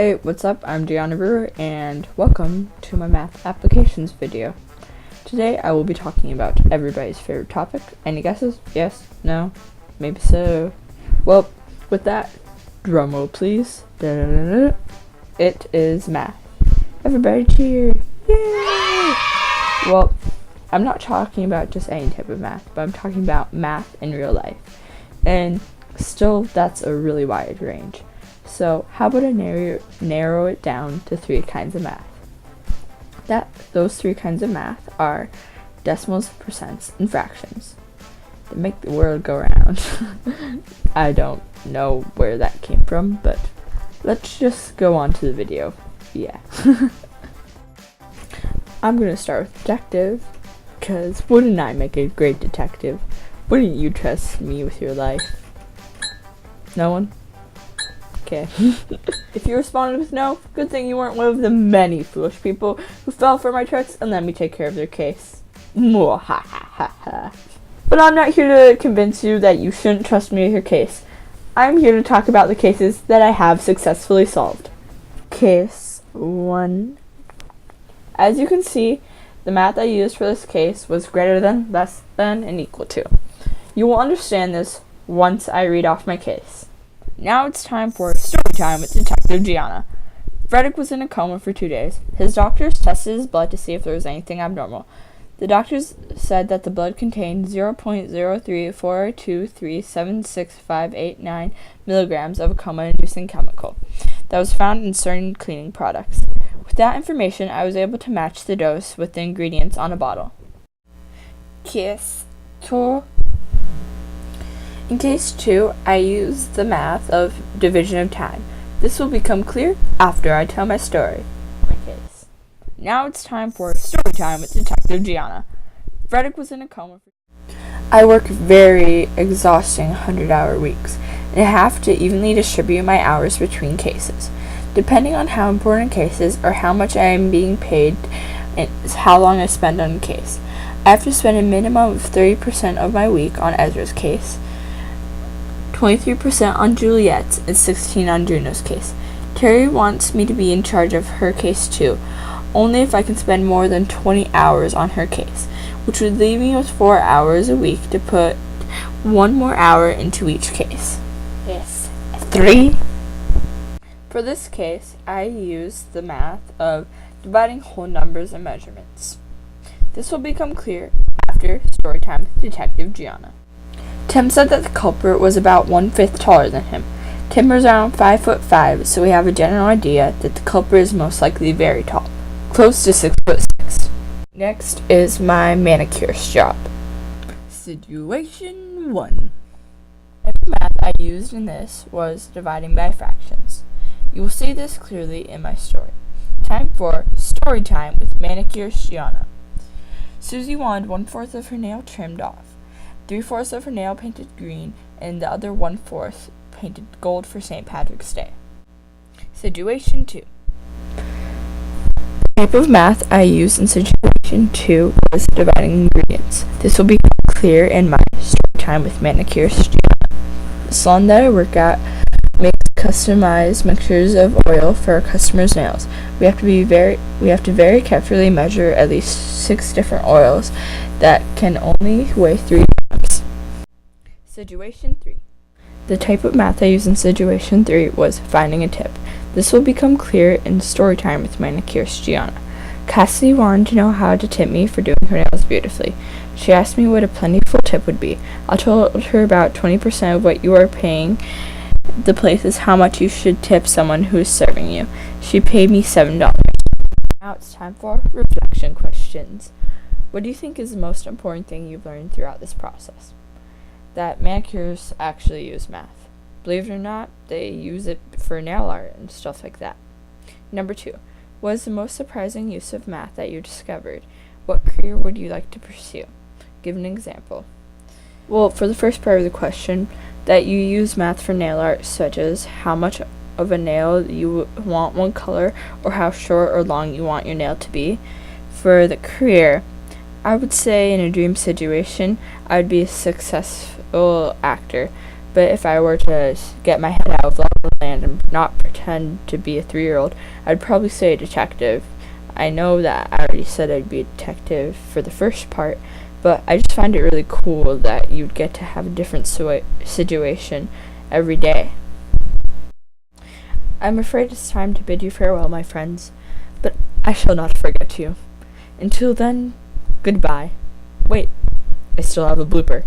Hey, what's up? I'm Gianna Brewer, and welcome to my math applications video. Today I will be talking about everybody's favorite topic. Any guesses? Yes? No? Maybe so? Well, with that, drumroll please. Da-da-da-da. It is math. Everybody cheer! Yay! Well, I'm not talking about just any type of math, but I'm talking about math in real life. And still, that's a really wide range. So how about I narrow it down to 3 kinds of math? Those 3 kinds of math are decimals, percents, and fractions. They make the world go round. I don't know where that came from, but let's just go on to the video. Yeah. I'm gonna start with detective, because wouldn't I make a great detective? Wouldn't you trust me with your life? No one? Okay. If you responded with no, good thing you weren't one of the many foolish people who fell for my tricks and let me take care of their case. But I'm not here to convince you that you shouldn't trust me with your case. I'm here to talk about the cases that I have successfully solved. Case 1. As you can see, the math I used for this case was greater than, less than, and equal to. You will understand this once I read off my case. Now it's time for story time with Detective Gianna. Frederick was in a coma for 2 days. His doctors tested his blood to see if there was anything abnormal. The doctors said that the blood contained 0.03423765889 milligrams of a coma-inducing chemical that was found in certain cleaning products. With that information, I was able to match the dose with the ingredients on a bottle. Case 2. In case 2, I used the math of division of time. This will become clear after I tell my story. My case. Now it's time for story time with Detective Gianna. Frederick was in a coma. I work very exhausting 100-hour weeks, and I have to evenly distribute my hours between cases. Depending on how important cases or how much I am being paid and how long I spend on a case, I have to spend a minimum of 30% of my week on Ezra's case, 23% on Juliet's, and 16% on Juno's case. Terry wants me to be in charge of her case too, only if I can spend more than 20 hours on her case, which would leave me with 4 hours a week to put 1 more hour into each case. Case 3. For this case, I used the math of dividing whole numbers and measurements. This will become clear after story time with Detective Gianna. Tim said that the culprit was about 1/5 taller than him. Tim was around 5'5", so we have a general idea that the culprit is most likely very tall, close to 6'6". Next is my manicurist job. Situation 1. Every math I used in this was dividing by fractions. You will see this clearly in my story. Time for story time with manicurist Gianna. Susie wanted 1/4 of her nail trimmed off, 3/4 of her nail painted green, and the other 1/4 painted gold for St. Patrick's Day. Situation 2. The type of math I used in situation 2 was dividing ingredients. This will become clear in my story time with manicurist Gianna. The salon that I work at makes customized mixtures of oil for our customers' nails. We have to very carefully measure at least 6 different oils that can only weigh 3 grams. Situation 3. The type of math I used in situation 3 was finding a tip. This will become clear in story time with manicurist Gianna. Cassidy wanted to know how to tip me for doing her nails beautifully. She asked me what a plentiful tip would be. I told her about 20% of what you are paying the place is how much you should tip someone who is serving you. She paid me $7. Now it's time for reflection questions. What do you think is the most important thing you've learned throughout this process? That manicurists actually use math. Believe it or not, they use it for nail art and stuff like that. Number 2. What is the most surprising use of math that you discovered? What career would you like to pursue? Give an example. Well, for the first part of the question, that you use math for nail art, such as how much of a nail you want one color or how short or long you want your nail to be. For the career, I would say in a dream situation, I would be a successful actor. But if I were to get my head out of La La Land and not pretend to be a 3-year-old, I'd probably say a detective. I know that I already said I'd be a detective for the first part, but I just find it really cool that you'd get to have a different situation every day. I'm afraid it's time to bid you farewell, my friends, but I shall not forget you. Until then, goodbye. Wait, I still have a blooper.